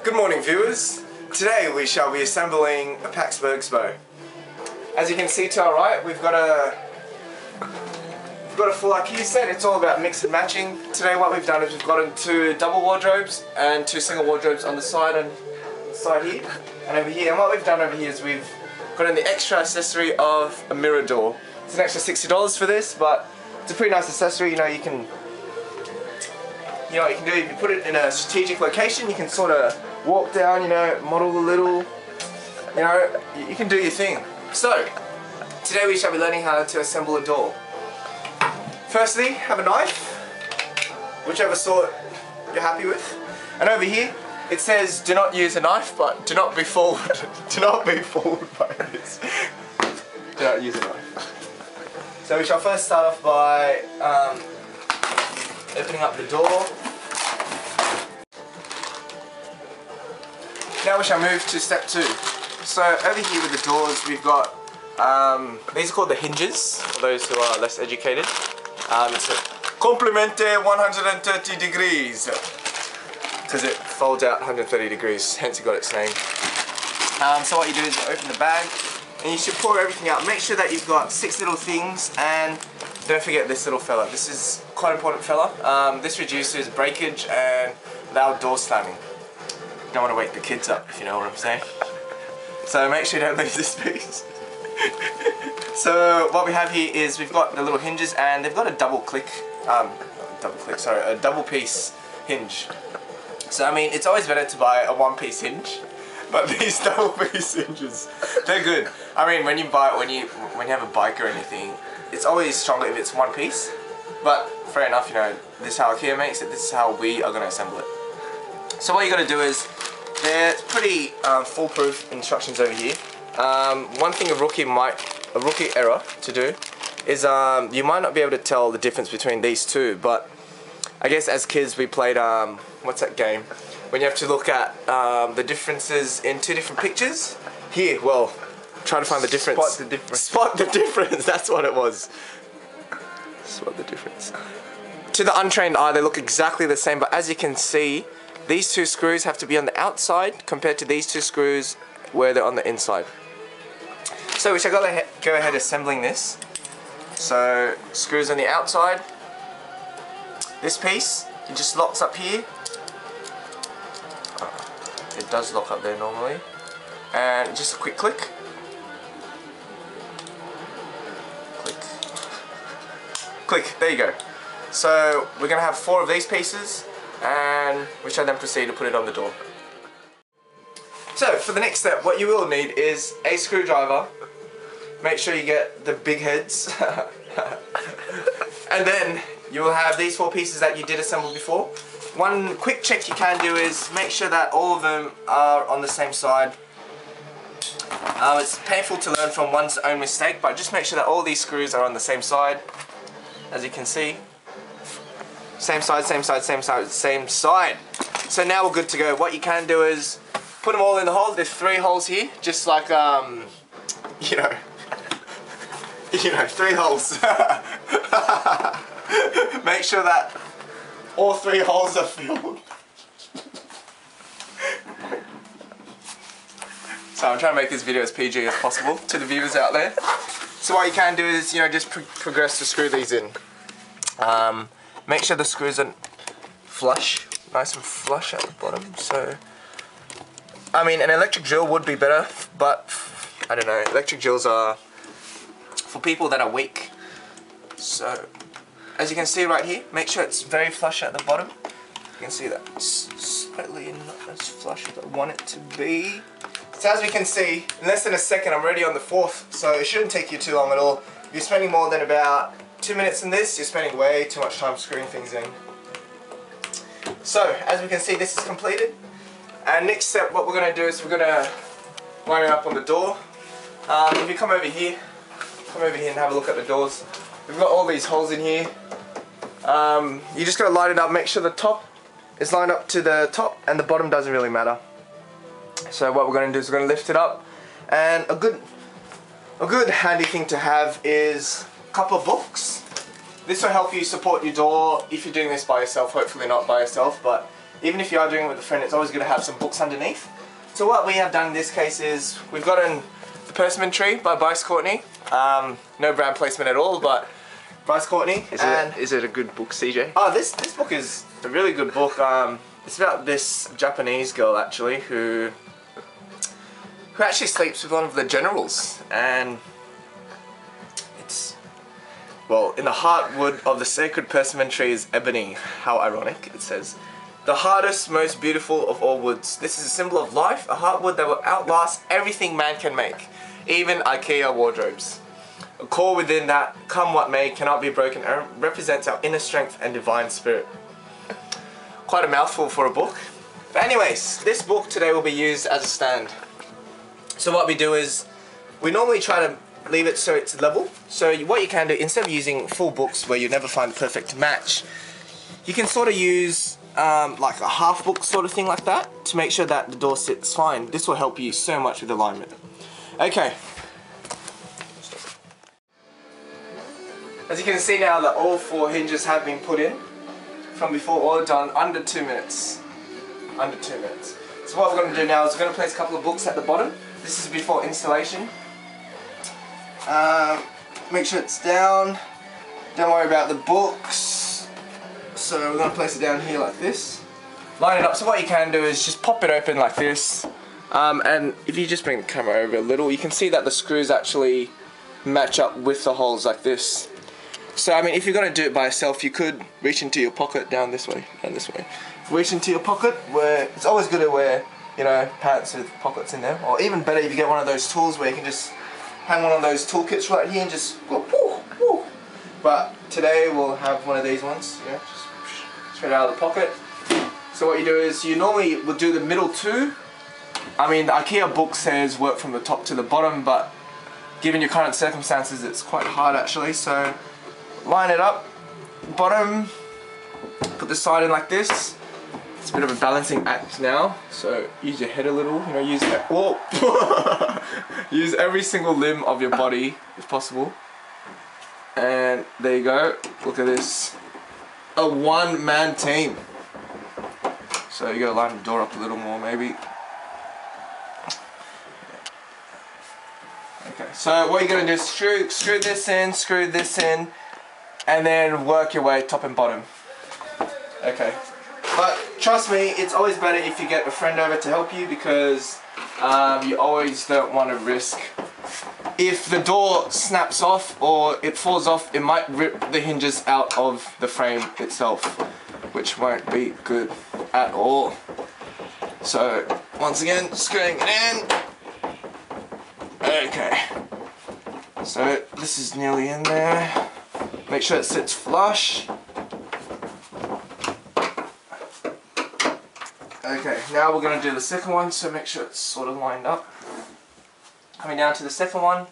Good morning, viewers. Today we shall be assembling a Pax Bergsbo. As you can see to our right, we've got a full IKEA set. It's all about mix and matching. Today what we've done is we've gotten two double wardrobes and two single wardrobes on the side and here and over here. And what we've done over here is we've got in the extra accessory of a mirror door. It's an extra $60 for this, but it's a pretty nice accessory. You know, what you can do, if you put it in a strategic location, you can sort of walk down, model a little, you can do your thing. So, today we shall be learning how to assemble a door. Firstly, have a knife, whichever sort you're happy with. And over here, it says do not use a knife, but do not be fooled. Do not be fooled by this. Do not use a knife. So we shall first start off by opening up the door. Now we shall move to step 2. So over here with the doors we've got, these are called the hinges, for those who are less educated. It's a Complimenti 130 degrees, because it folds out 130 degrees, hence it got its name. So what you do is you open the bag, and you should pour everything out. Make sure that you've got 6 little things, and don't forget this little fella. This is quite an important fella. This reduces breakage and loud door slamming. You don't want to wake the kids up, if you know what I'm saying. So make sure you don't lose this piece. So what we have here is we've got the little hinges, and they've got a double piece hinge. So I mean, it's always better to buy a one-piece hinge, but these double piece hinges, they're good. I mean, when you have a bike or anything, it's always stronger if it's one piece. But fair enough, this is how IKEA makes it. This is how we are going to assemble it. So what you got to do is, there's pretty foolproof instructions over here. One thing a rookie error to do is you might not be able to tell the difference between these two, but I guess as kids we played what's that game when you have to look at the differences in 2 different pictures. Here, well, try to find the difference. Spot the difference. Spot the difference. That's what it was. Spot the difference. To the untrained eye, they look exactly the same, but as you can see, these 2 screws have to be on the outside compared to these 2 screws where they're on the inside. So we shall go ahead assembling this. So screws on the outside. This piece, it just locks up here. It does lock up there normally. And just a quick click. Click, there you go. So we're going to have 4 of these pieces, and we shall then proceed to put it on the door. So for the next step, what you will need is a screwdriver. Make sure you get the big heads. And then you will have these 4 pieces that you did assemble before. One quick check you can do is make sure that all of them are on the same side. It's painful to learn from one's own mistake, but just make sure that all these screws are on the same side. As you can see, same side, same side, same side, same side. So now we're good to go. What you can do is put them all in the hole. There's 3 holes here, just like 3 holes. Make sure that all 3 holes are filled. So I'm trying to make this video as PG as possible to the viewers out there. So what you can do is, just progress to screw these in. Make sure the screws are flush, nice and flush at the bottom. So, I mean, an electric drill would be better, but I don't know. Electric drills are for people that are weak. So, as you can see right here, make sure it's very flush at the bottom. You can see that it's slightly not as flush as I want it to be. So as we can see, in less than a second I'm already on the 4th, so it shouldn't take you too long at all. If you're spending more than about 2 minutes in this, you're spending way too much time screwing things in. So, as we can see, this is completed. And next step, what we're going to do is we're going to line it up on the door. If you come over here and have a look at the doors. We've got all these holes in here. You just got to line it up, make sure the top is lined up to the top and the bottom doesn't really matter. So what we're going to do is we're going to lift it up, and a good handy thing to have is a couple of books. This will help you support your door if you're doing this by yourself, hopefully not by yourself, but even if you are doing it with a friend, it's always good to have some books underneath. So what we have done in this case is we've gotten The Persimmon Tree by Bryce Courtney. No brand placement at all, but Bryce Courtney. Is it a good book, CJ? Oh, this book is a really good book. It's about this Japanese girl actually who actually sleeps with one of the generals, and it's, well, in the heartwood of the sacred persimmon tree is ebony. How ironic, it says. The hardest, most beautiful of all woods. This is a symbol of life, a heartwood that will outlast everything man can make, even IKEA wardrobes. A core within that, come what may, cannot be broken, and represents our inner strength and divine spirit. Quite a mouthful for a book. But anyways, this book today will be used as a stand. So what we do is, we normally try to leave it so it's level. So what you can do, instead of using full books where you never find the perfect match, you can sort of use like a half book sort of thing like that to make sure that the door sits fine. This will help you so much with alignment. Okay. As you can see now that all 4 hinges have been put in from before, all done under 2 minutes. Under 2 minutes. So what we're going to do now is we're going to place a couple of books at the bottom. This is before installation. Make sure it's down. Don't worry about the books. So we're going to place it down here like this. Line it up. So what you can do is just pop it open like this. And if you just bring the camera over a little, you can see that the screws actually match up with the holes like this. So I mean, if you're going to do it by yourself, you could reach into your pocket down this way, reach into your pocket, where it's always good to wear, you know, pants with pockets in them, or even better if you get one of those tools where you can just hang one of those toolkits right here and just whoop, whoop, whoop. But today we'll have one of these ones, you know, just straight out of the pocket. So what you do is you normally will do the middle 2. I mean, the IKEA book says work from the top to the bottom, but given your current circumstances, it's quite hard actually. So line it up, bottom, put the side in like this. It's a bit of a balancing act now, so use your head a little, you know, use use every single limb of your body if possible. And there you go, look at this. A one-man team. So you gotta line the door up a little more maybe. Okay, so what you're gonna do is screw this in, and then work your way top and bottom. Okay. But trust me, it's always better if you get a friend over to help you, because you always don't want to risk. If the door snaps off or it falls off, it might rip the hinges out of the frame itself, which won't be good at all. So once again, screwing it in. Okay. So this is nearly in there. Make sure it sits flush. Okay, now we're going to do the second one, so make sure it's sort of lined up. Coming down to the second one,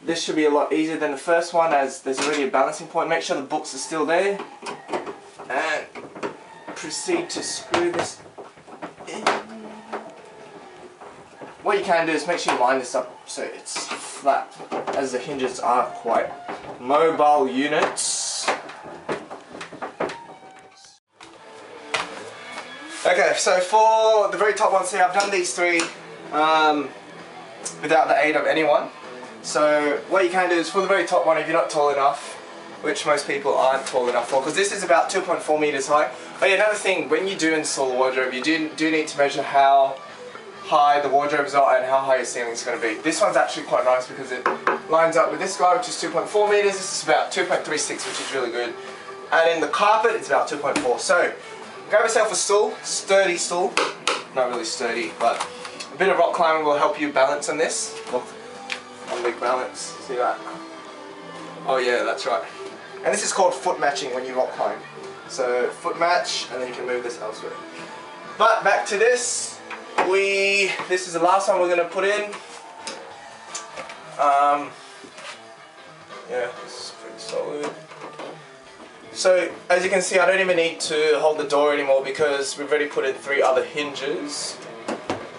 this should be a lot easier than the first one, as there's already a balancing point. Make sure the books are still there, and proceed to screw this in. What you can do is make sure you line this up so it's flat, as the hinges are quite mobile units. Okay, so for the very top ones here, I've done these 3 without the aid of anyone. So what you can do is for the very top one, if you're not tall enough, which most people aren't tall enough for, because this is about 2.4 meters high. But yeah, another thing, when you do install a wardrobe, you do need to measure how high the wardrobes are and how high your ceiling is going to be. This one's actually quite nice because it lines up with this guy, which is 2.4 meters. This is about 2.36, which is really good. And in the carpet, it's about 2.4. So grab yourself a stool, sturdy stool, not really sturdy, but a bit of rock climbing will help you balance on this. Look, one big balance, see that? Oh yeah, that's right. And this is called foot matching when you rock climb. So foot match, and then you can move this elsewhere. But back to this, this is the last one we're going to put in. Yeah, this is pretty solid. So as you can see, I don't even need to hold the door anymore because we've already put in 3 other hinges.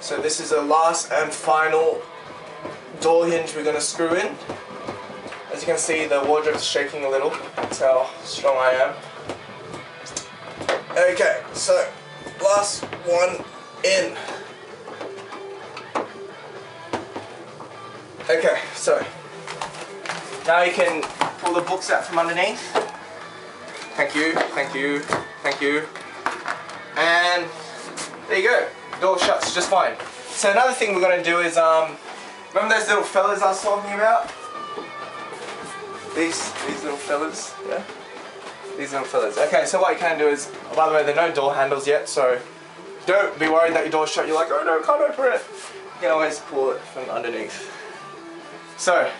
So this is the last and final door hinge we're going to screw in. As you can see, the wardrobe's shaking a little. That's how strong I am. Okay, so last one in. Okay, so now you can pull the books out from underneath. Thank you, thank you, thank you. And there you go. Door shuts just fine. So another thing we're going to do is, remember those little fellas I was talking about? These little fellas, yeah? These little fellas. Okay, so what you can do is, by the way, there are no door handles yet, so don't be worried that your door's shut. You're like, oh no, can't open it. You can always pull it from underneath. So,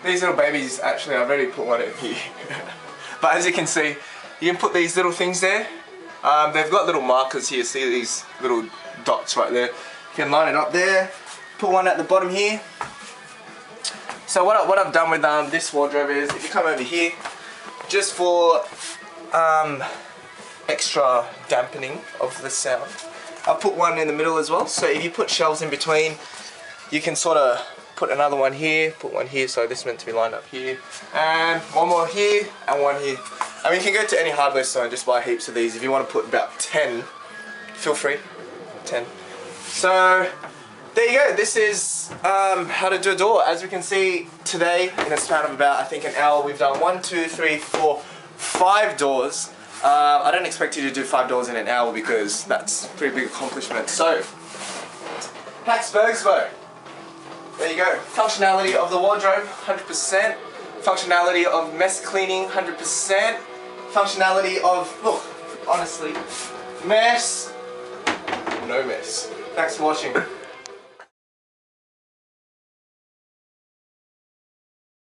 these little babies, actually I've already put one in here. But as you can see, you can put these little things there. They've got little markers here, see these little dots right there. You can line it up there, put one at the bottom here. So what I've done with this wardrobe is, if you come over here, just for extra dampening of the sound, I'll put one in the middle as well. So if you put shelves in between, you can sort of put another one here, put one here, so this is meant to be lined up here, and one more here, and one here. I mean, you can go to any hardware store and just buy heaps of these. If you want to put about 10, feel free, 10. So, there you go, this is how to do a door. As we can see today, in a span of about, I think, an hour, we've done 1, 2, 3, 4, 5 doors. I don't expect you to do 5 doors in an hour because that's a pretty big accomplishment. So, Pax Bergsbo. There you go. Functionality of the wardrobe, 100%. Functionality of mess cleaning, 100%. Functionality of, look, honestly, mess, no mess. Thanks for watching.